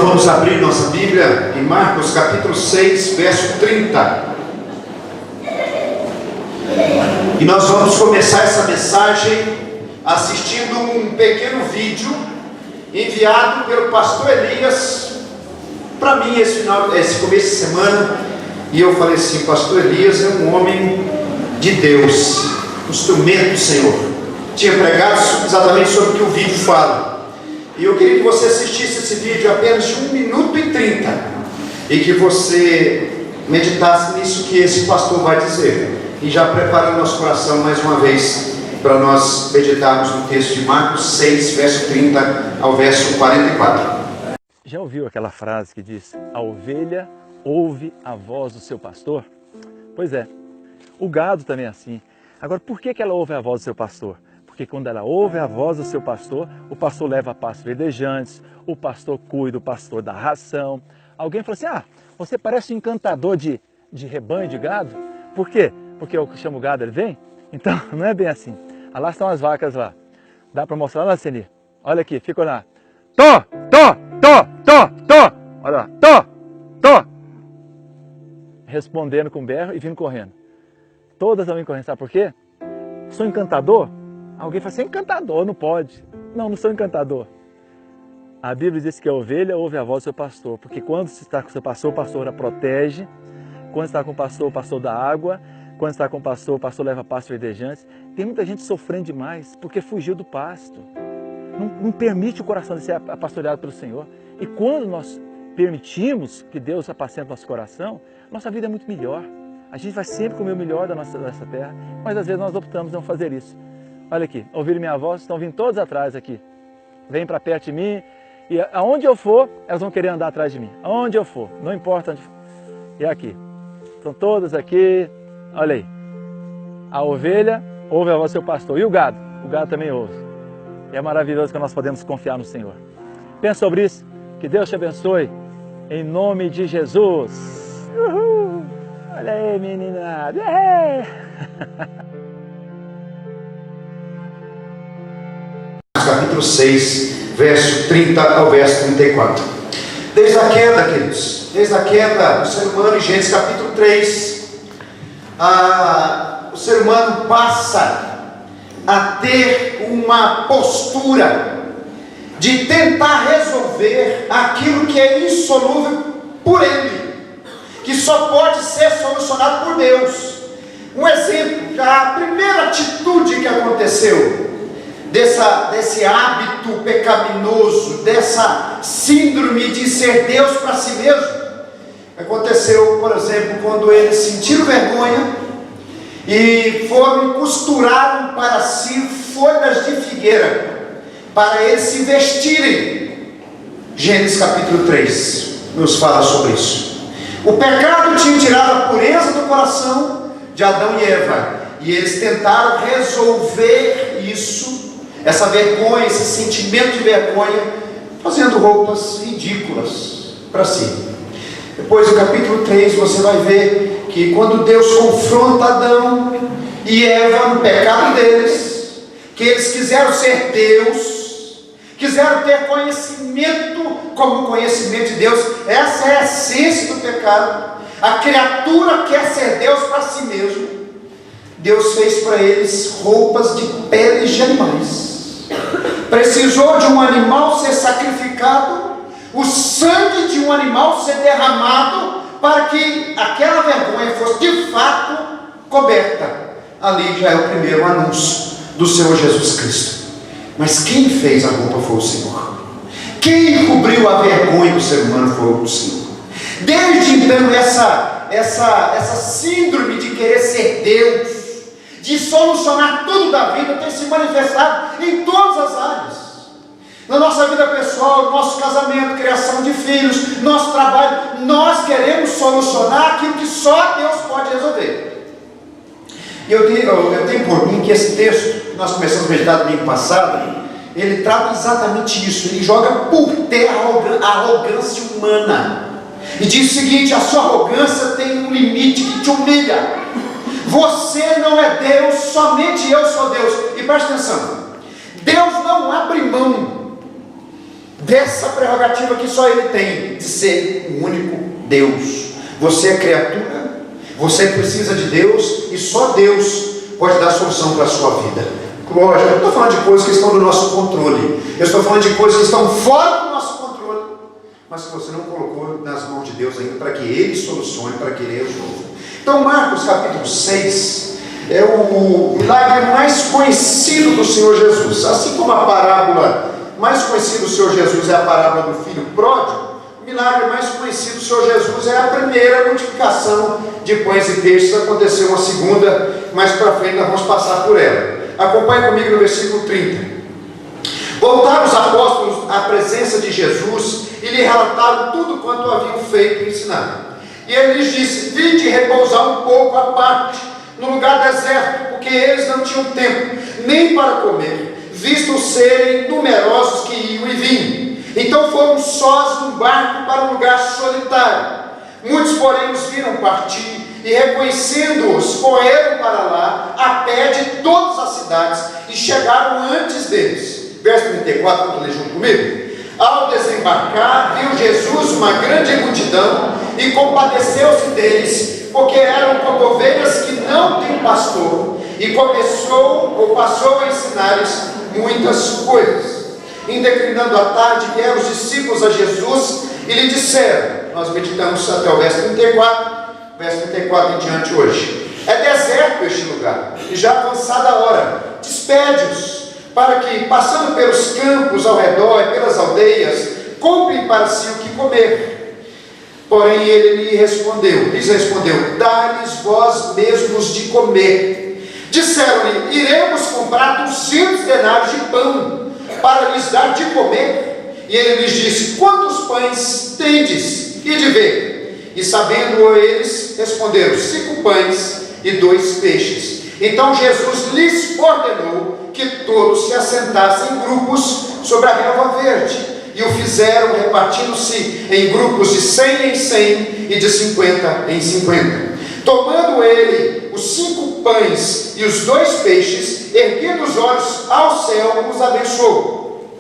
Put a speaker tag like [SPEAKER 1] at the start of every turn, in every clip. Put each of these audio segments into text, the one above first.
[SPEAKER 1] vamos abrir nossa Bíblia em Marcos capítulo 6, verso 30. E nós vamos começar essa mensagem assistindo um pequeno vídeo enviado pelo pastor Elias para mim esse começo de semana. E eu falei assim: pastor Elias é um homem de Deus, um instrumento do Senhor. Tinha pregado exatamente sobre o que o vídeo fala. E eu queria que você assistisse esse vídeo apenas de 1 minuto e 30 e que você meditasse nisso que esse pastor vai dizer. E já preparando nosso coração mais uma vez para nós meditarmos no texto de Marcos 6, verso 30 ao verso 44.
[SPEAKER 2] Já ouviu aquela frase que diz: a ovelha ouve a voz do seu pastor? Pois é, o gado também é assim. Agora, por que ela ouve a voz do seu pastor? Porque quando ela ouve a voz do seu pastor, o pastor leva a pastos verdejantes, o pastor cuida, o pastor dá ração. Alguém falou assim: ah, você parece um encantador de rebanho de gado. Por quê? Porque eu chamo o gado, ele vem? Então, não é bem assim. Ah, lá estão as vacas lá. Dá para mostrar lá, Ceni? Olha aqui, fica lá. Tó, tó, tó, tó, tó. Olha lá, tó, tó. Respondendo com berro e vindo correndo. Todas vão correndo, sabe por quê? Sou encantador? Alguém fala assim: encantador, não pode. Não, não sou encantador. A Bíblia diz que a ovelha ouve a voz do seu pastor, porque quando você está com o seu pastor, o pastor a protege. Quando está com o pastor dá água. Quando está com o pastor leva pastos verdejantes. Tem muita gente sofrendo demais porque fugiu do pasto. Não permite o coração de ser pastoreado pelo Senhor. E quando nós permitimos que Deus apacente nosso coração, nossa vida é muito melhor. A gente vai sempre comer o melhor dessa terra, mas às vezes nós optamos não fazer isso. Olha aqui, ouviram minha voz? Estão vindo todos atrás aqui. Vêm para perto de mim e aonde eu for, elas vão querer andar atrás de mim. Aonde eu for, não importa onde for. E aqui, estão todas aqui. Olha aí, a ovelha ouve a voz do seu pastor. E o gado? O gado também ouve. E é maravilhoso que nós podemos confiar no Senhor. Pensa sobre isso. Que Deus te abençoe. Em nome de Jesus. Uhul. Olha aí, meninada.
[SPEAKER 1] Capítulo 6, verso 30 ao verso 34. Desde a queda, queridos, desde a queda do ser humano, em Gênesis capítulo 3, o ser humano passa a ter uma postura de tentar resolver aquilo que é insolúvel por ele, que só pode ser solucionado por Deus. Um exemplo, a primeira atitude que aconteceu desse hábito pecaminoso, dessa síndrome de ser Deus para si mesmo, aconteceu, por exemplo, quando eles sentiram vergonha e costuraram para si folhas de figueira, para eles se vestirem. Gênesis capítulo 3 nos fala sobre isso. O pecado tinha tirado a pureza do coração de Adão e Eva, e eles tentaram resolver isso, essa vergonha, esse sentimento de vergonha, fazendo roupas ridículas para si. Depois do capítulo 3 você vai ver que quando Deus confronta Adão e Eva no pecado deles, que eles quiseram ser Deus, quiseram ter conhecimento como o conhecimento de Deus. Essa é a essência do pecado. A criatura quer ser Deus para si mesmo. Deus fez para eles roupas de peles de animais. Precisou de um animal ser sacrificado, o sangue de um animal ser derramado, para que aquela vergonha fosse de fato coberta. Ali já é o primeiro anúncio do Senhor Jesus Cristo. Mas quem fez a roupa foi o Senhor. Quem cobriu a vergonha do ser humano foi o Senhor. Desde então essa síndrome de querer ser Deus, de solucionar tudo da vida, tem se manifestado em todas as áreas. Na nossa vida pessoal, nosso casamento, criação de filhos, nosso trabalho, nós queremos solucionar aquilo que só Deus pode resolver. E eu tenho por mim que esse texto, que nós começamos a meditar domingo passado, ele trata exatamente isso. Ele joga por terra a arrogância humana e diz o seguinte: a sua arrogância tem um limite que te humilha. Você não é Deus, somente eu sou Deus. E preste atenção, Deus não abre mão dessa prerrogativa que só Ele tem, de ser o único Deus. Você é criatura, você precisa de Deus, e só Deus pode dar solução para a sua vida. Lógico, eu não estou falando de coisas que estão no nosso controle, eu estou falando de coisas que estão fora do nosso controle, mas que você não colocou nas mãos de Deus ainda, para que Ele solucione, para que Ele resolva. Então Marcos capítulo 6 é o milagre mais conhecido do Senhor Jesus. Assim como a parábola mais conhecida do Senhor Jesus é a parábola do filho pródigo, o milagre mais conhecido do Senhor Jesus é a primeira multiplicação de pães e peixes. Aconteceu uma segunda, mais para frente nós vamos passar por ela. Acompanhe comigo no versículo 30. Voltaram os apóstolos à presença de Jesus e lhe relataram tudo quanto haviam feito e ensinado. E ele lhes disse: vinde repousar um pouco à parte, no lugar deserto, porque eles não tinham tempo nem para comer, visto serem numerosos que iam e vinham. Então foram sós num barco para um lugar solitário. Muitos, porém, os viram partir, e reconhecendo-os, correram para lá, a pé de todas as cidades, e chegaram antes deles. Verso 34, vamos ler junto comigo? Ao desembarcar, viu Jesus uma grande multidão, e compadeceu-se deles, porque eram como ovelhas que não têm pastor, e passou a ensinar-lhes muitas coisas. Declinando a tarde, vieram os discípulos a Jesus e lhe disseram, nós meditamos até o verso 34 em diante hoje: é deserto este lugar, e já avançada a hora, despede-os, para que, passando pelos campos ao redor e pelas aldeias, comprem para si o que comer. Porém ele lhes respondeu: dá-lhes vós mesmos de comer. Disseram-lhe: iremos comprar 200 denários de pão para lhes dar de comer. E ele lhes disse: quantos pães tendes? E de ver. E sabendo eles, responderam: 5 pães e 2 peixes. Então Jesus lhes ordenou que todos se assentassem em grupos sobre a relva verde. E o fizeram, repartindo-se em grupos de 100 em 100 e de 50 em 50. Tomando ele os 5 pães e os 2 peixes, erguendo os olhos ao céu, os abençoou.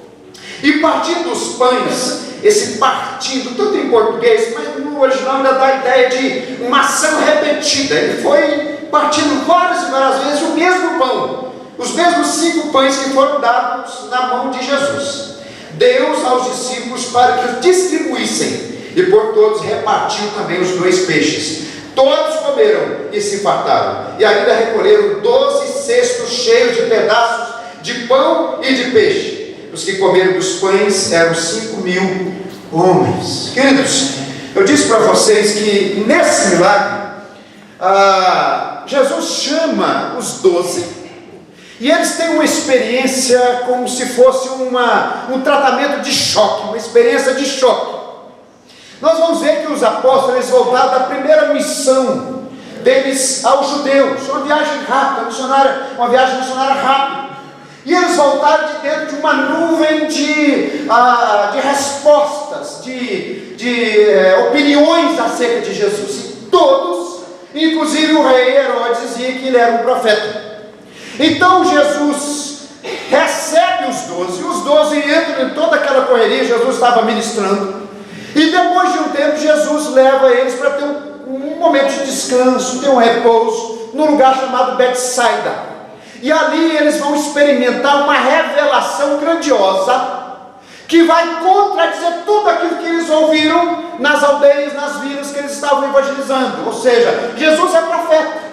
[SPEAKER 1] E partindo os pães, esse partindo, tanto em português, mas no original ainda dá a ideia de uma ação repetida. Ele foi partindo várias e várias vezes o mesmo pão, os mesmos 5 pães que foram dados na mão de Jesus. Deu aos discípulos para que os distribuíssem, e por todos repartiu também os 2 peixes. Todos comeram e se fartaram, e ainda recolheram 12 cestos cheios de pedaços de pão e de peixe. Os que comeram dos pães eram 5.000 homens. Queridos, eu disse para vocês que nesse milagre, Jesus chama os 12, e eles têm uma experiência como se fosse um tratamento de choque, uma experiência de choque. Nós vamos ver que os apóstolos, eles voltaram da primeira missão deles aos judeus, uma viagem rápida, uma viagem missionária rápida, e eles voltaram de dentro de uma nuvem de respostas, de opiniões acerca de Jesus, e todos, inclusive o rei Herodes, dizia que ele era um profeta. Então Jesus recebe os 12 entram em toda aquela correria. Jesus estava ministrando, e depois de um tempo Jesus leva eles para ter um momento de descanso, ter um repouso, num lugar chamado Betsaida. E ali eles vão experimentar uma revelação grandiosa, que vai contradizer tudo aquilo que eles ouviram nas aldeias, nas vilas que eles estavam evangelizando. Ou seja, Jesus é profeta.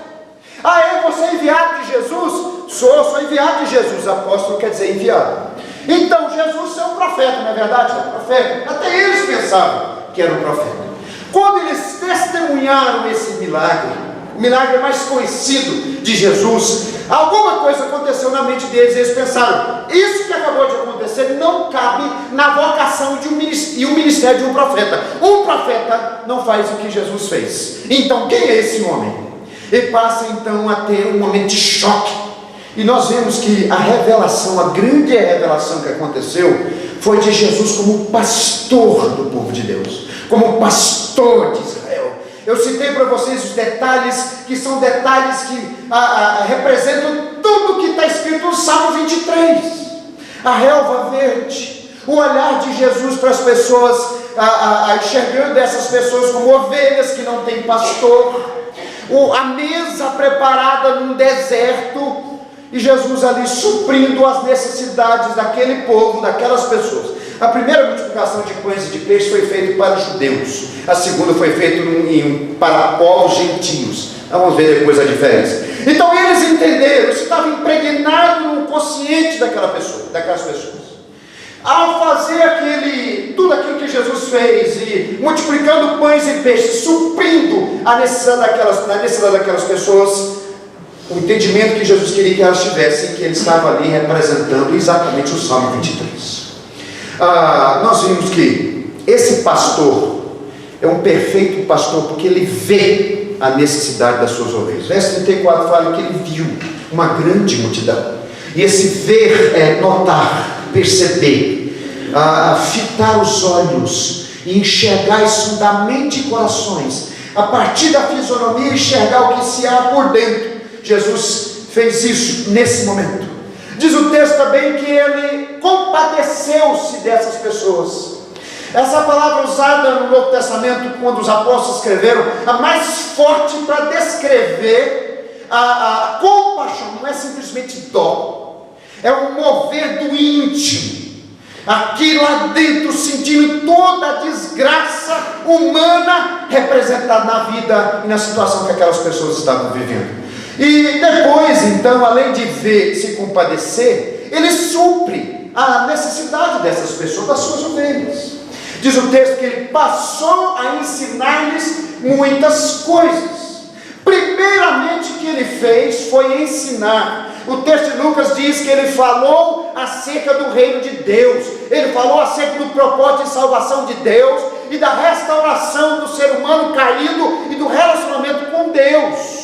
[SPEAKER 1] Você é enviado de Jesus? Sou enviado de Jesus. Apóstolo quer dizer enviado. Então Jesus é um profeta, não é verdade? É um profeta. Até eles pensavam que era um profeta. Quando eles testemunharam esse milagre, o milagre mais conhecido de Jesus, alguma coisa aconteceu na mente deles. Eles pensaram: isso que acabou de acontecer não cabe na vocação e o ministério de um profeta. Um profeta não faz o que Jesus fez. Então quem é esse homem? E passa então a ter um momento de choque. E nós vemos que a grande revelação que aconteceu, foi de Jesus como pastor do povo de Deus, como pastor de Israel. Eu citei para vocês os detalhes, que são detalhes que representam tudo que está escrito no Salmo 23. A relva verde, O olhar de Jesus para as pessoas, enxergando essas pessoas como ovelhas que não têm pastor, a mesa preparada num deserto, e Jesus ali suprindo as necessidades daquele povo, daquelas pessoas. A primeira multiplicação de pães e de peixes foi feita para os judeus, a segunda foi feita para povos gentios. Vamos ver depois a diferença. Então eles entenderam, isso estava impregnado no consciente daquelas pessoas. Ao fazer tudo aquilo que Jesus fez, e multiplicando pães e peixes, suprindo a necessidade daquelas pessoas, o entendimento que Jesus queria que elas tivessem, que ele estava ali representando exatamente o Salmo 23. Nós vimos que esse pastor é um perfeito pastor, porque ele vê a necessidade das suas ovelhas. Verso 34 fala que ele viu uma grande multidão, e esse ver é notar, perceber, fitar os olhos e enxergar isso da mente e corações, a partir da fisionomia, enxergar o que se há por dentro. Jesus fez isso nesse momento. Diz o texto também que ele compadeceu-se dessas pessoas. Essa palavra usada no Novo Testamento, quando os apóstolos escreveram, a mais forte para descrever a compaixão. Não é simplesmente dó, é um mover do íntimo, aqui lá dentro, sentindo toda a desgraça humana representada na vida e na situação que aquelas pessoas estavam vivendo. E depois, então, além de ver, se compadecer, ele supre a necessidade dessas pessoas, das suas ovelhas. Diz o texto que ele passou a ensinar-lhes muitas coisas. Primeiramente, o que ele fez foi ensinar. O texto de Lucas diz que ele falou acerca do reino de Deus, ele falou acerca do propósito de salvação de Deus e da restauração do ser humano caído e do relacionamento com Deus.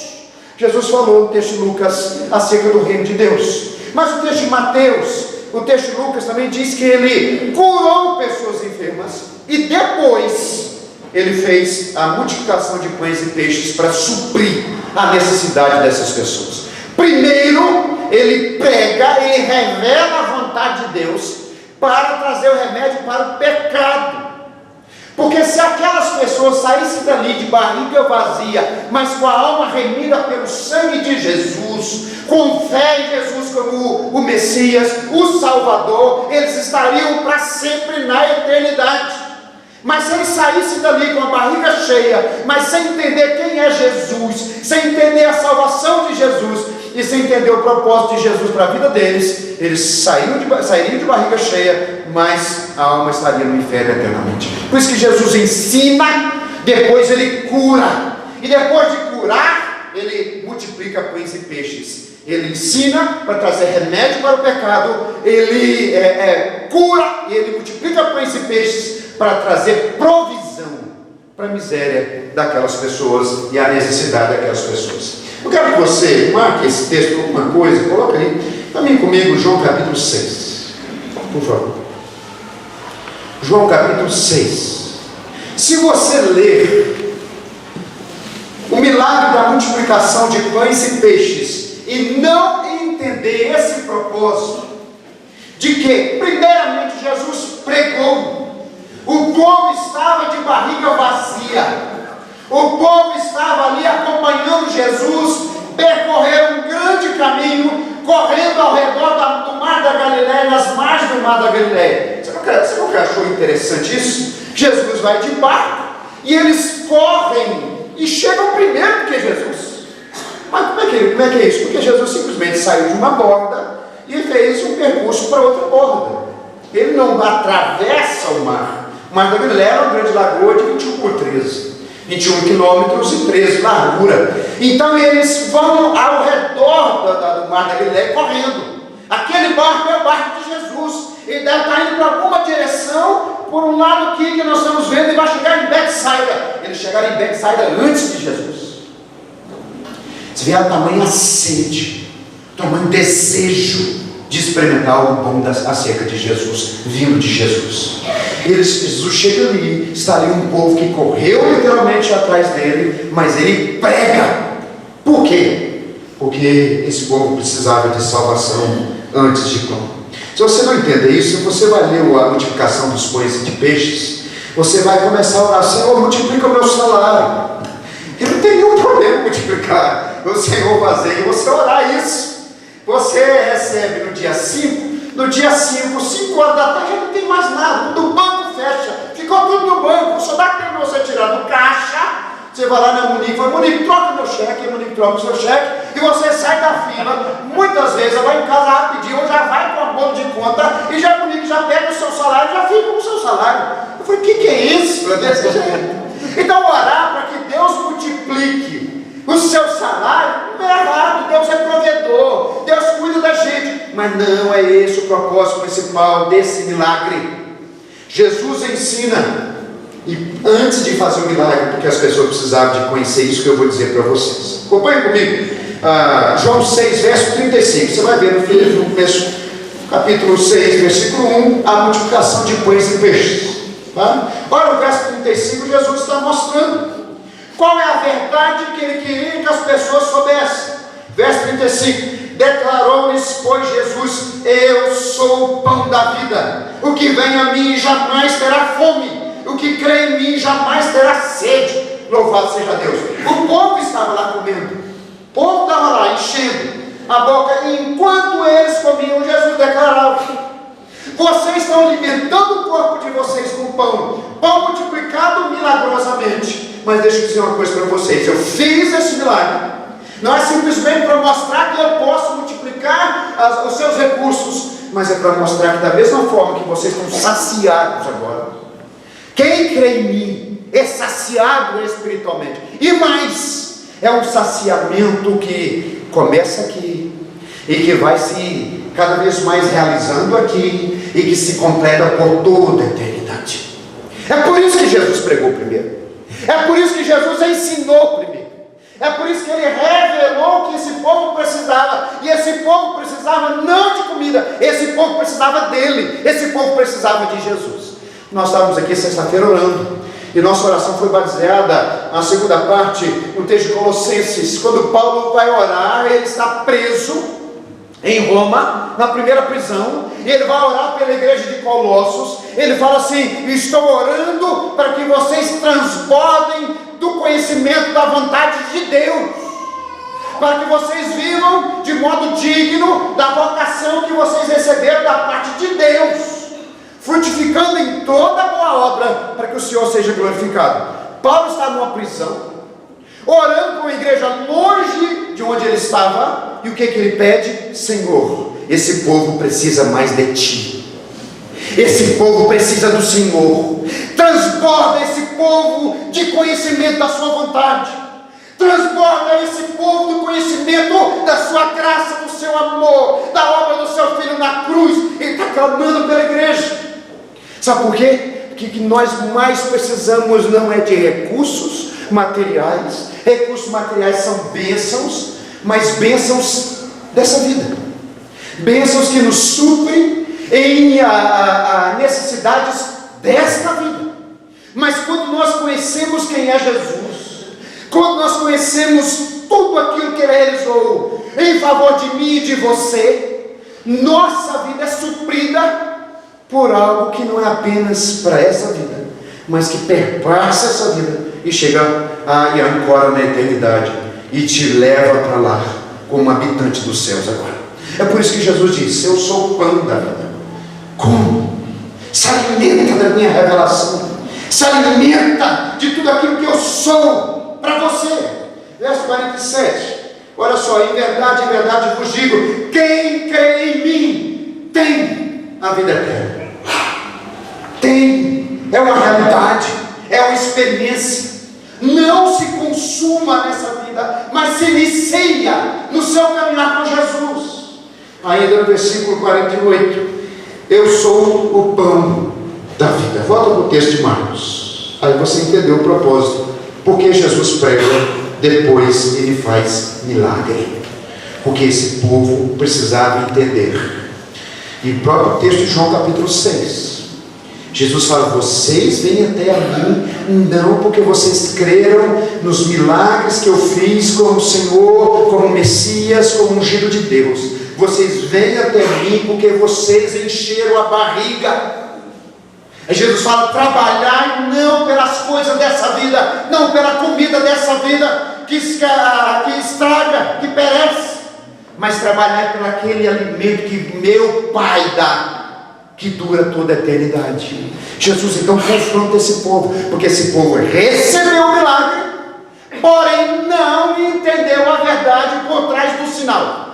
[SPEAKER 1] Jesus falou no texto de Lucas acerca do reino de Deus. Mas o texto de Mateus, o texto de Lucas também diz que ele curou pessoas enfermas, e depois ele fez a multiplicação de pães e peixes para suprir a necessidade dessas pessoas. Primeiro ele prega, ele revela a vontade de Deus para trazer o remédio para o pecado. Porque se aquelas pessoas saíssem dali de barriga vazia, mas com a alma remida pelo sangue de Jesus, com fé em Jesus como o Messias, o Salvador, eles estariam para sempre na eternidade. Mas se eles saíssem dali com a barriga cheia, mas sem entender quem é Jesus, sem entender a salvação de Jesus, e sem entender o propósito de Jesus para a vida deles, eles sairiam de barriga cheia, mas a alma estaria no inferno eternamente. Por isso que Jesus ensina, depois ele cura, e depois de curar, ele multiplica pães e peixes. Ele ensina para trazer remédio para o pecado, ele cura e ele multiplica pães e peixes para trazer provisão para a miséria daquelas pessoas e a necessidade daquelas pessoas. Eu quero que você marque esse texto com alguma coisa, coloca aí também comigo João capítulo 6, por favor. João capítulo 6. Se você ler o milagre da multiplicação de pães e peixes e não entender esse propósito de que primeiramente Jesus pregou, o povo estava de barriga vazia, o povo estava ali acompanhando Jesus, percorreram um grande caminho, correndo ao redor do Mar da Galileia, nas margens do Mar da Galileia. Você nunca achou interessante isso? Jesus vai de barco e eles correm e chegam primeiro do que Jesus. Mas como é que é isso? Porque Jesus simplesmente saiu de uma borda e fez um percurso para outra borda. Ele não atravessa o mar. O Mar da Galileia é uma grande lagoa de 21 por 13. 21 quilômetros e 13 de largura. Então eles vão ao redor do Mar da Galileia correndo. Aquele barco é o barco de Jesus. Ele deve estar indo para alguma direção, por um lado aqui que nós estamos vendo, e vai chegar em Betsaida. Eles chegaram em Betsaida antes de Jesus. Você vê a tamanha sede, o tamanho desejo de experimentar algo bom acerca de Jesus, vindo de Jesus. Jesus chega ali, está ali um povo que correu literalmente atrás dele, mas ele prega. Por quê? Porque esse povo precisava de salvação antes de pão. Se você não entender isso, você vai ler a multiplicação dos pães e de peixes, você vai começar a orar: Senhor, multiplica o meu salário. E não tem nenhum problema multiplicar o Senhor fazer e você orar isso. Você recebe no dia 5, no dia 5, 5 horas da tarde, já não tem mais nada, do banco fecha, ficou tudo no banco, só dá tempo de você tirar do caixa. Você vai lá na Munique, fala: Munique, troca meu cheque, a Munique troca o seu cheque, e você sai da fila. Muitas vezes ela vai em casa rapidinho, ou já vai com a bolo de conta, e já a Munique já pega o seu salário, já fica com o seu salário. Eu falei: o que é isso? Desse jeito. Então, orar para que Deus multiplique o seu salário não é errado. Deus é provedor, Deus cuida da gente, mas não é esse o propósito principal desse milagre. Jesus ensina, e antes de fazer o milagre, porque as pessoas precisavam de conhecer isso que eu vou dizer para vocês. Acompanhe comigo, João 6, verso 35. Você vai ver no começo, capítulo 6, versículo 1, a multiplicação de pães e peixes. Tá? Olha o verso 35, Jesus está mostrando qual é a verdade que ele queria que as pessoas soubessem. Verso 35: declarou-lhes, pois, Jesus: eu sou o pão da vida, o que vem a mim jamais terá fome, o que crê em mim jamais terá sede. Louvado seja Deus. O povo estava lá comendo, o povo estava lá enchendo a boca, e enquanto eles comiam, Jesus declarava: vocês estão alimentando o corpo de vocês com pão multiplicado milagrosamente. Mas deixa eu dizer uma coisa para vocês: eu fiz esse milagre, não é simplesmente para mostrar que eu posso multiplicar os seus recursos, mas é para mostrar que da mesma forma que vocês estão saciados agora, quem crê em mim é saciado espiritualmente, e mais, é um saciamento que começa aqui e que vai se cada vez mais realizando aqui, e que se completa por toda a eternidade. É por isso que Jesus pregou primeiro, é por isso que Jesus ensinou primeiro, é por isso que ele revelou que esse povo precisava, e esse povo precisava não de comida, esse povo precisava dele, esse povo precisava de Jesus. Nós estávamos aqui sexta-feira orando, e nossa oração foi baseada na segunda parte, no texto de Colossenses, quando Paulo vai orar. Ele está preso em Roma, na primeira prisão, e ele vai orar pela igreja de Colossos. Ele fala assim: estou orando para que vocês transbordem do conhecimento da vontade de Deus, para que vocês vivam de modo digno da vocação que vocês receberam da parte de Deus, frutificando em toda boa obra, para que o Senhor seja glorificado. Paulo está numa prisão, orando para uma igreja longe de onde ele estava, e o que ele pede? Senhor, esse povo precisa mais de ti, esse povo precisa do Senhor. Transborda esse povo de conhecimento da sua vontade, transborda esse povo do conhecimento da sua graça, do seu amor, da obra do seu Filho na cruz. Ele está clamando pela igreja. Sabe por quê? Porque o que nós mais precisamos não é de recursos materiais. Recursos materiais são bênçãos, mas bênçãos dessa vida, bênçãos que nos suprem em necessidades desta vida. Mas quando nós conhecemos quem é Jesus, quando nós conhecemos tudo aquilo que Ele realizou em favor de mim e de você, nossa vida é suprida por algo que não é apenas para essa vida, mas que perpassa essa vida e chega e ancora na eternidade e te leva para lá como habitante dos céus agora. É por isso que Jesus disse: eu sou o pão da vida. Como? Se alimenta da minha revelação, se alimenta de tudo aquilo que eu sou para você. Verso 47, olha só: em verdade vos digo, quem crê em mim tem a vida eterna. Tem, é uma realidade, é uma experiência. Não se consuma nessa vida, mas se inicia no seu caminhar com Jesus. Ainda no versículo 48, eu sou o pão da vida. Volta para o texto de Marcos, aí você entendeu o propósito, porque Jesus prega, depois ele faz milagre, porque esse povo precisava entender. E o próprio texto de João capítulo 6, Jesus fala: vocês vêm até a mim, não porque vocês creram nos milagres que eu fiz como Senhor, como Messias, como ungido de Deus, vocês venham até mim, porque vocês encheram a barriga. Aí Jesus fala: trabalhai não pelas coisas dessa vida, não pela comida dessa vida que estraga, que perece, mas trabalhai por aquele alimento que meu Pai dá, que dura toda a eternidade. Jesus então confronta esse povo, porque esse povo recebeu o milagre, porém não entendeu a verdade por trás do sinal.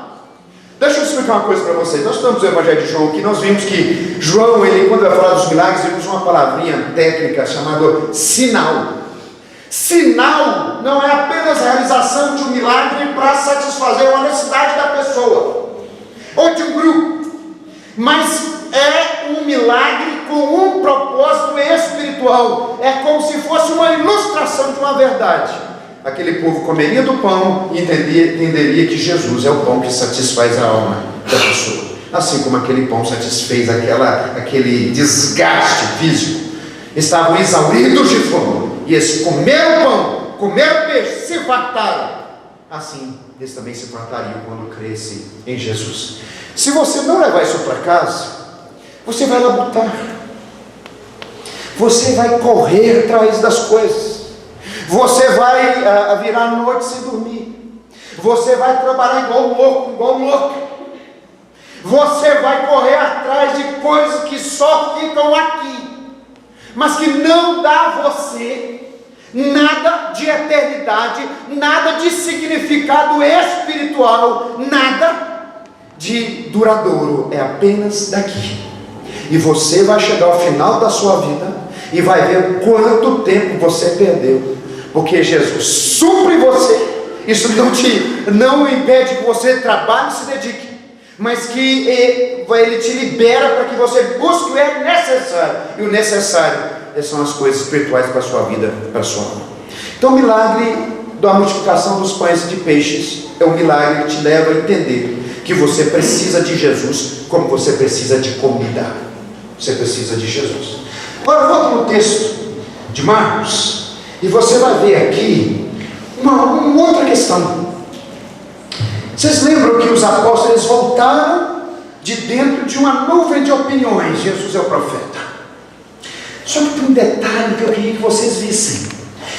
[SPEAKER 1] Deixa eu explicar uma coisa para vocês. Nós estamos no Evangelho de João aqui, nós vimos que João, ele, quando vai falar dos milagres, ele usa uma palavrinha técnica chamada sinal. Sinal não é apenas a realização de um milagre para satisfazer uma necessidade da pessoa ou de um grupo, mas é um milagre com um propósito espiritual. É como se fosse uma ilustração de uma verdade. Aquele povo comeria do pão e entenderia que Jesus é o pão que satisfaz a alma da pessoa, assim como aquele pão satisfez aquele desgaste físico. Estavam exauridos de fome, e eles comeram pão, comeram peixe, se fartaram. Assim eles também se fartariam quando crescem em Jesus. Se você não levar isso para casa, você vai labutar, você vai correr atrás das coisas, você vai virar a noite sem dormir, você vai trabalhar igual um louco, você vai correr atrás de coisas que só ficam aqui, mas que não dá a você nada de eternidade, nada de significado espiritual, nada de duradouro, é apenas daqui. E você vai chegar ao final da sua vida e vai ver quanto tempo você perdeu, porque Jesus supre você. Isso não impede que você trabalhe e se dedique, mas que Ele te libera para que você busque o necessário, e o necessário são as coisas espirituais para a sua vida, para a sua alma. Então o milagre da multiplicação dos pães e de peixes é um milagre que te leva a entender que você precisa de Jesus, como você precisa de comida. Você precisa de Jesus. Agora volta no texto de Marcos, e você vai ver aqui uma outra questão. Vocês lembram que os apóstolos voltaram de dentro de uma nuvem de opiniões? Jesus é o profeta. Só que tem um detalhe que eu queria que vocês vissem.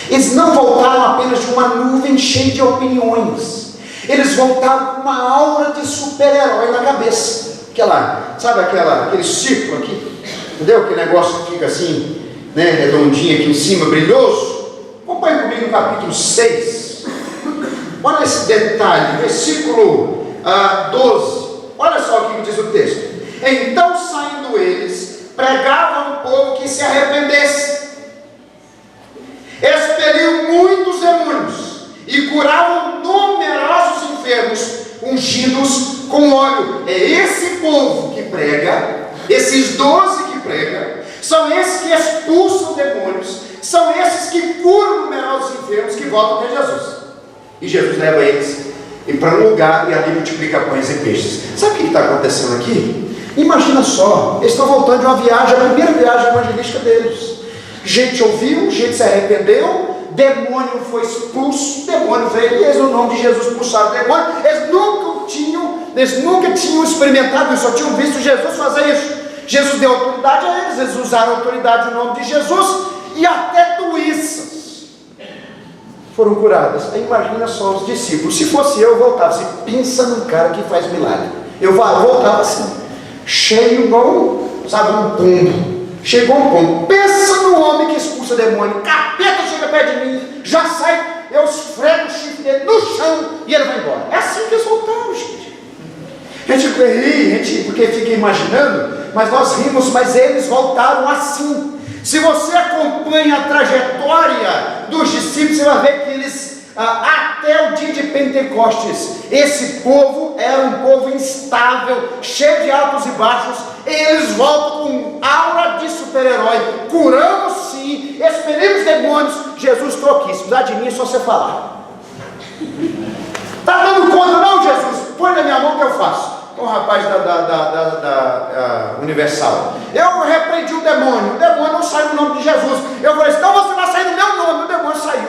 [SPEAKER 1] Eles não voltaram apenas de uma nuvem cheia de opiniões, eles voltaram com uma aura de super-herói na cabeça. Sabe aquele círculo aqui? Entendeu? Aquele negócio que fica assim, né, redondinho aqui em cima, brilhoso. Acompanhe comigo no capítulo 6. Olha esse detalhe, versículo 12. Olha só o que diz o texto. Então, saindo eles, pregavam ao povo que se arrependesse. Expeliam muitos demônios e curavam numerosos enfermos, ungidos com óleo. É esse povo que prega, esses 12 que pregam, são esses que expulsam demônios, são esses que curam numerosos enfermos, que voltam até Jesus. E Jesus leva eles para um lugar e ali multiplica pães e peixes. Sabe o que está acontecendo aqui? Imagina só, eles estão voltando de uma viagem, a primeira viagem evangelística deles. Gente ouviu, gente se arrependeu, demônio foi expulso, demônio veio, e eles, no nome de Jesus, expulsaram o demônio. Eles nunca tinham experimentado isso, só tinham visto Jesus fazer isso. Jesus deu autoridade a eles, eles usaram a autoridade no nome de Jesus, e até doenças foram curadas. Aí imagina só os discípulos. Se fosse eu voltava assim, pensa num cara que faz milagre. Eu voltava assim, cheio igual um pombo. Chegou um pombo. Pensa no homem que expulsa demônio. Capeta chega perto de mim, já sai, eu esfrego o chifre dele no chão e ele vai embora. É assim que eles voltaram, gente. A gente ri, porque fica imaginando, mas nós rimos, mas eles voltaram assim. Se você acompanha a trajetória dos discípulos, você vai ver que eles, até o dia de Pentecostes, esse povo era um povo instável, cheio de altos e baixos. Eles voltam com aura de super-herói. Curamos sim, expelimos demônios. Jesus trouxe isso, dá de mim, é só você falar. Está dando conta não, Jesus? Põe na minha mão que eu faço. Um rapaz da Universal, eu repreendi o demônio não saiu no nome de Jesus. Eu falei, então você vai sair no meu nome. O demônio saiu.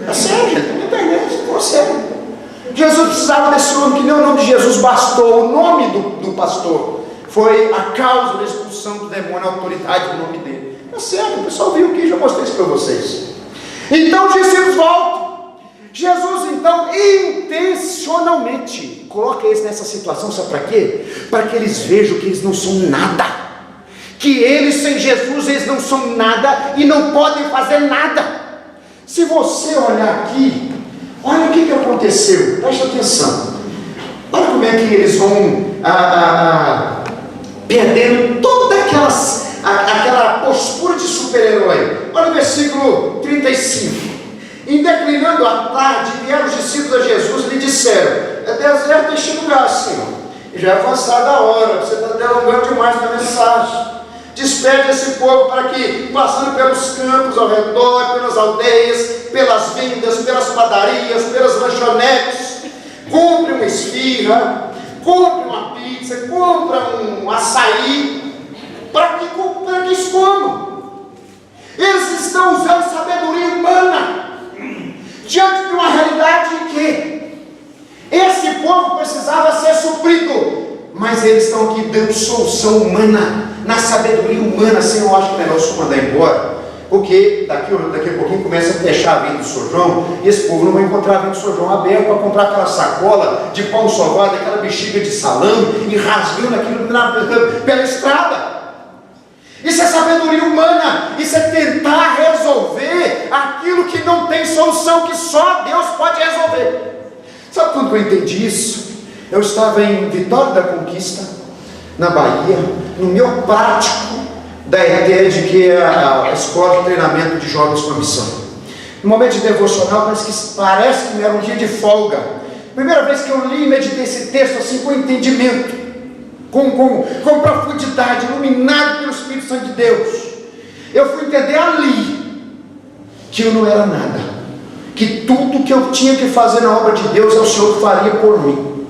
[SPEAKER 1] É sério, gente, na internet, ficou sério. Jesus precisava desse homem que nem o nome de Jesus bastou, o nome do pastor foi a causa da expulsão do demônio, a autoridade do nome dele. É certo, o pessoal viu aqui, já mostrei isso para vocês. Então os discípulos voltam. Jesus então intencionalmente coloca eles nessa situação, sabe para quê? Para que eles vejam que eles não são nada, que eles sem Jesus eles não são nada e não podem fazer nada. Se você olhar aqui, olha o que aconteceu, preste atenção, olha como é que eles vão perdendo toda aquela postura de super-herói. Olha o versículo 35. Em declinando a tarde, vieram os discípulos a Jesus e lhe disseram: é deserto este lugar, Senhor, e já é avançada a hora, você está delongando demais na mensagem. Despede esse povo para que, passando pelos campos ao redor, pelas aldeias, pelas vindas, pelas padarias, pelas lanchonetes, compre uma esfirra, compre uma pizza, compre um açaí, para que eles comam. Eles estão usando sabedoria humana diante de uma realidade em que esse povo precisava ser suprido, mas eles estão aqui dando solução humana, na sabedoria humana. Assim, eu acho que é melhor só mandar embora, porque daqui a pouquinho começa a fechar a venda do São João, e esse povo não vai encontrar a venda do São João aberto para comprar aquela sacola de pão sovado, aquela bexiga de salame, e rasgando aquilo pela estrada. Isso é sabedoria humana, isso é tentar resolver aquilo que não tem solução, que só Deus pode resolver. Sabe quando eu entendi isso? Eu estava em Vitória da Conquista, na Bahia, no meu prático da ETED, que é a Escola de Treinamento de Jovens com a Missão. No momento de devocional, parece que era um dia de folga. Primeira vez que eu li e meditei esse texto assim com entendimento, com profundidade, iluminado pelo Espírito Santo de Deus, eu fui entender ali que eu não era nada, que tudo que eu tinha que fazer na obra de Deus é o Senhor que faria por mim.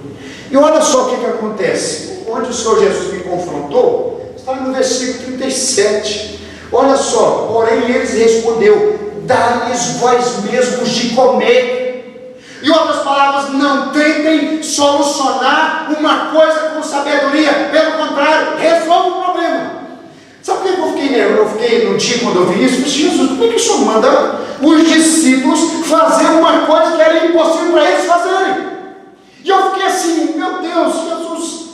[SPEAKER 1] E olha só o que acontece, onde o Senhor Jesus me confrontou, está no versículo 37, olha só: porém eles respondeu: dá-lhes vós mesmos de comer. Em outras palavras, não tentem solucionar uma coisa com sabedoria, pelo contrário, resolva o problema. Sabe por que eu fiquei no dia quando eu vi isso? Eu disse: Jesus, como é que o Senhor manda os discípulos fazer uma coisa que era impossível para eles fazerem? E eu fiquei assim: meu Deus, Jesus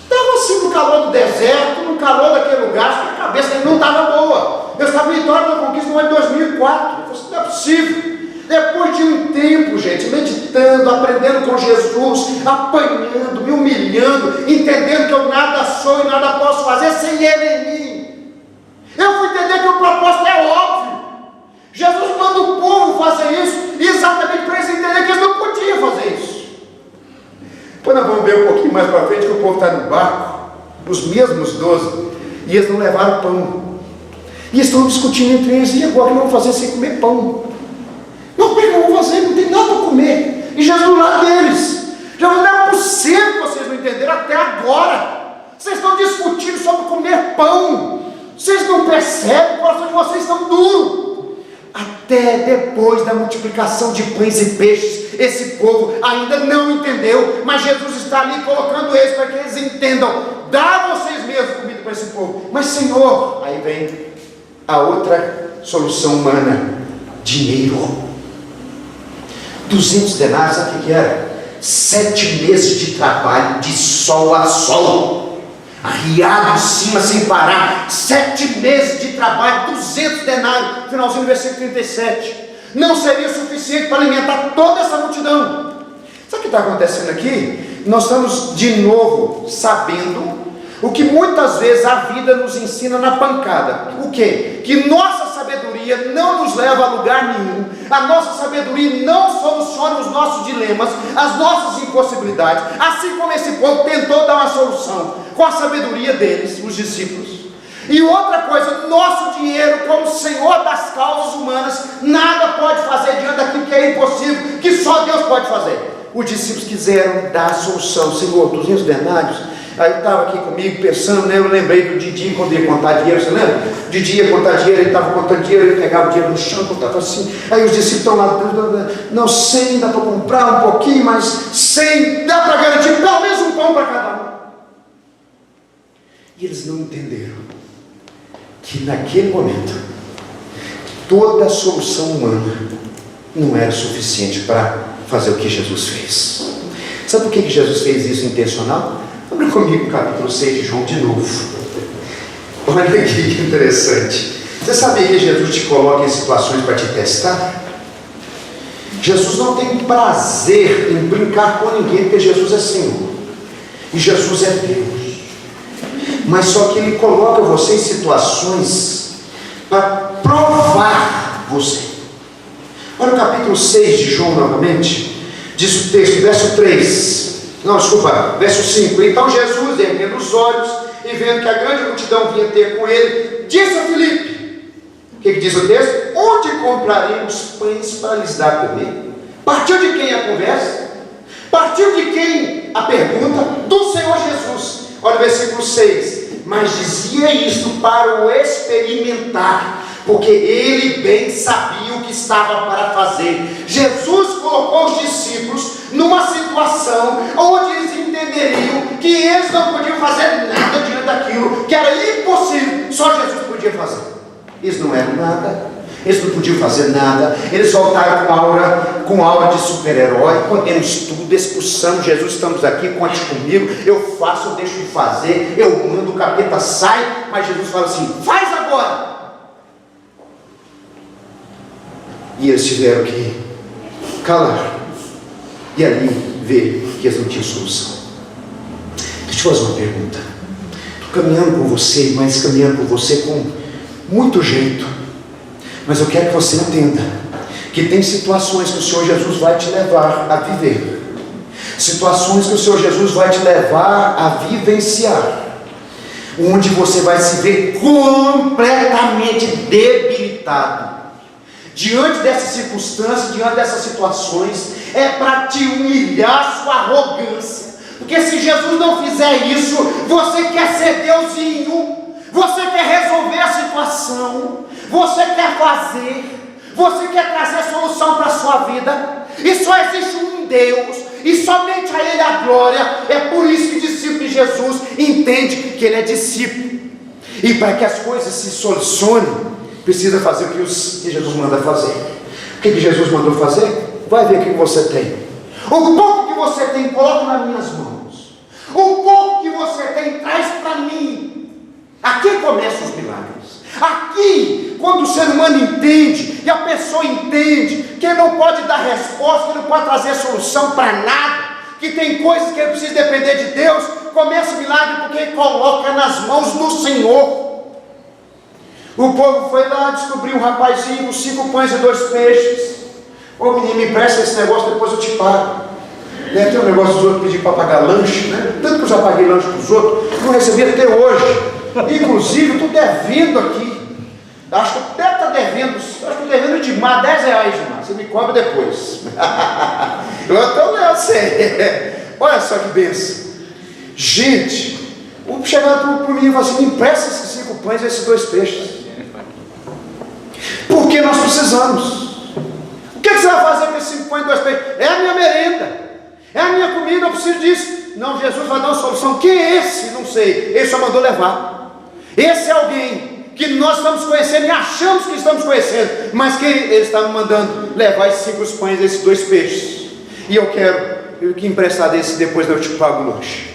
[SPEAKER 1] estava assim no calor do deserto, no calor daquele lugar, acho que a cabeça dele não estava boa. Eu estava em Vitória da Conquista no ano de 2004, eu falei: não é possível. Depois de um tempo, gente, meditando, aprendendo com Jesus, apanhando, me humilhando, entendendo que eu nada sou e nada posso fazer sem Ele em mim, eu fui entender que o propósito é óbvio. Jesus manda o povo fazer isso exatamente para eles entenderem que eles não podiam fazer isso. Depois nós vamos ver um pouquinho mais para frente que o povo está no barco, os mesmos 12, e eles não levaram pão, e estão discutindo entre eles: e agora o que vamos fazer sem comer pão? Não, como é que eu vou fazer? Não tem nada para comer. E Jesus do lado deles: Jesus, não é possível que vocês não entenderam até agora. Vocês estão discutindo sobre comer pão. Vocês não percebem, o coração de vocês estão duro. Até depois da multiplicação de pães e peixes, esse povo ainda não entendeu, mas Jesus está ali colocando eles para que eles entendam: dá vocês mesmos comida para esse povo. Mas Senhor, aí vem a outra solução humana: dinheiro. 200 denários, sabe o que era? 7 meses de trabalho, de sol a sol, arriado em cima sem parar. 7 meses de trabalho, 200 denários. Finalzinho do versículo 37. Não seria suficiente para alimentar toda essa multidão. Sabe o que está acontecendo aqui? Nós estamos de novo sabendo o que muitas vezes a vida nos ensina na pancada. O quê? Que nossa sabedoria não nos leva a lugar nenhum. A nossa sabedoria não soluciona os nossos dilemas, as nossas impossibilidades. Assim como esse povo tentou dar uma solução com a sabedoria deles, os discípulos. E outra coisa, nosso dinheiro como Senhor das causas humanas nada pode fazer diante daquilo que é impossível, que só Deus pode fazer. Os discípulos quiseram dar a solução: Senhor, 200 denários. Aí eu estava aqui comigo pensando, né? Eu lembrei do Didi quando ia contar dinheiro, você lembra? O Didi ia contar dinheiro, ele estava contando dinheiro, ele pegava o dinheiro no chão, contava assim. Aí os discípulos estão lá: não, 100 dá para comprar um pouquinho, mas 100 dá para garantir pelo uma para cada um. E eles não entenderam que naquele momento toda a solução humana não era suficiente para fazer o que Jesus fez. Sabe por que Jesus fez isso intencional? Abre comigo o capítulo 6 de João de novo. Olha aqui que interessante. Você sabia que Jesus te coloca em situações para te testar? Jesus não tem prazer em brincar com ninguém, porque Jesus é Senhor e Jesus é Deus. Mas só que Ele coloca você em situações para provar você. Olha o capítulo 6 de João novamente. Diz o texto, verso 3. Não, desculpa, verso 5. Então Jesus, erguendo os olhos e vendo que a grande multidão vinha ter com ele, disse a Filipe: o que diz o texto? Onde compraremos pães para lhes dar a comer? Partiu de quem a conversa? Partiu de quem a pergunta? Do Senhor Jesus. Olha o versículo 6. Mas dizia isto para o experimentar, porque ele bem sabia o que estava para fazer. Jesus colocou os discípulos numa situação onde eles entenderiam que eles não podiam fazer nada diante daquilo que era impossível, só Jesus podia fazer. Eles não eram nada, eles não podiam fazer nada, eles voltaram com aura de super-herói. Podemos tudo, expulsamos Jesus, estamos aqui, conte comigo, eu faço, eu deixo de fazer, eu mando, o capeta sai. Mas Jesus fala assim: faz agora. E eles tiveram que calar e ali ver que eles não tinham solução. Deixa eu te fazer uma pergunta. Estou caminhando com você, mas caminhando com você com muito jeito. Mas eu quero que você entenda que tem situações que o Senhor Jesus vai te levar a viver, situações que o Senhor Jesus vai te levar a vivenciar, onde você vai se ver completamente debilitado. Diante dessas circunstâncias, diante dessas situações, é para te humilhar sua arrogância. Porque se Jesus não fizer isso, você quer ser Deusinho, você quer resolver a situação, você quer fazer, você quer trazer solução para a sua vida. E só existe um Deus, e somente a Ele a glória. É por isso que o discípulo de Jesus entende que ele é discípulo. E para que as coisas se solucionem, precisa fazer o que Jesus manda fazer. O que Jesus mandou fazer? Vai ver o que você tem. O pouco que você tem, coloca nas minhas mãos. O pouco que você tem, traz para mim. Aqui começam os milagres. Aqui, quando o ser humano entende, e a pessoa entende que ele não pode dar resposta, que ele não pode trazer solução para nada, que tem coisas que ele precisa depender de Deus, começa o milagre porque ele coloca nas mãos do Senhor. O povo foi lá, descobriu um rapazinho, 5 pães e 2 peixes. Ô menino, me empresta esse negócio, depois eu te pago. Tem um negócio dos outros pedir para pagar lanche, né? Tanto que eu já paguei lanche para os outros, não recebi até hoje. Inclusive, eu estou devendo aqui. Acho que eu deve estar devendo, acho que estou devendo de mar, R$10, Gilmar. Você me cobra depois. Eu estou não sei. Olha só que benção. Gente, o chegaram para o menino e falou assim: me empresta esses 5 pães e esses 2 peixes. Porque nós precisamos. O que você vai fazer com esses 5 pães e 2 peixes? É a minha merenda, é a minha comida, eu preciso disso. Não, Jesus vai dar uma solução. Quem é esse? Não sei. Ele só mandou levar. Esse é alguém que nós estamos conhecendo e achamos que estamos conhecendo, mas que ele está me mandando levar esses 5 pães e esses 2 peixes. E eu quero que emprestar desse, depois eu te pago o lanche.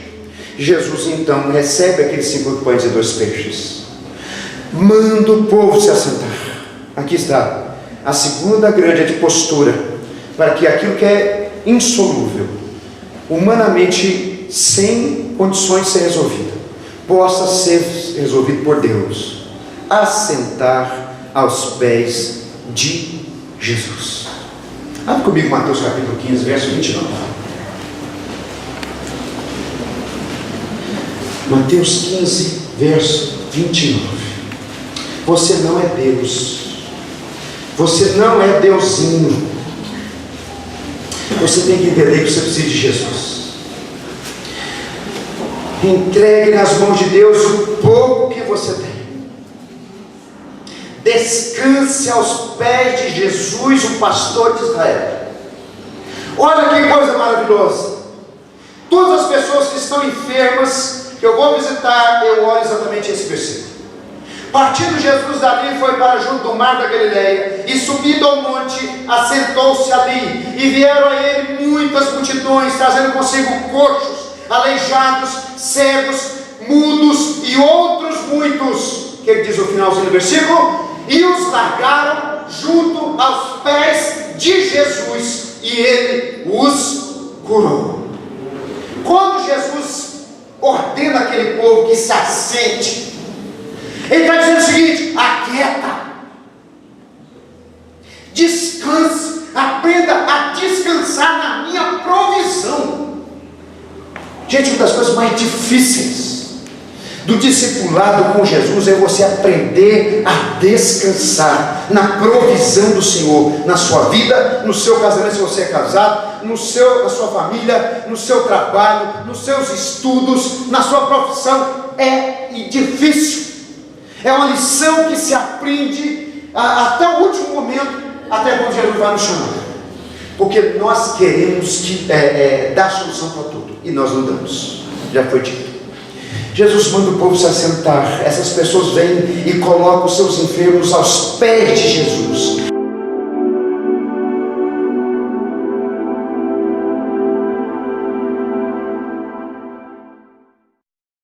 [SPEAKER 1] Jesus então recebe aqueles 5 pães e 2 peixes, manda o povo se assentar. Aqui está a segunda grande postura, para que aquilo que é insolúvel, humanamente sem condições de ser resolvido, possa ser resolvido por Deus. Assentar aos pés de Jesus. Abre comigo Mateus capítulo 15, verso 29. Mateus 15, verso 29. Você não é Deus. Você não é Deusinho. Você tem que entender que você precisa de Jesus. Entregue nas mãos de Deus o pouco que você tem. Descanse aos pés de Jesus, o pastor de Israel. Olha que coisa maravilhosa. Todas as pessoas pessoas que estão enfermas, que eu vou visitar, eu oro exatamente esse versículo. Partindo Jesus dali, foi para junto do mar da Galileia, e subindo ao monte, assentou-se ali, e vieram a ele muitas multidões, trazendo consigo coxos, aleijados, cegos, mudos e outros muitos, que ele diz no finalzinho do versículo, e os largaram junto aos pés de Jesus, e ele os curou. Quando Jesus ordena aquele povo que se assente, ele está dizendo o seguinte: aquieta, descanse, aprenda a descansar na minha provisão. Gente, uma das coisas mais difíceis do discipulado com Jesus é você aprender a descansar na provisão do Senhor, na sua vida, no seu casamento, se você é casado, na sua família, no seu trabalho, nos seus estudos, na sua profissão. É difícil. É uma lição que se aprende até o último momento, até quando Jesus vai nos chamar. Porque nós queremos dar solução para tudo, e nós não damos. Já foi dito. Jesus manda o povo se assentar. Essas pessoas vêm e colocam os seus enfermos aos pés de Jesus.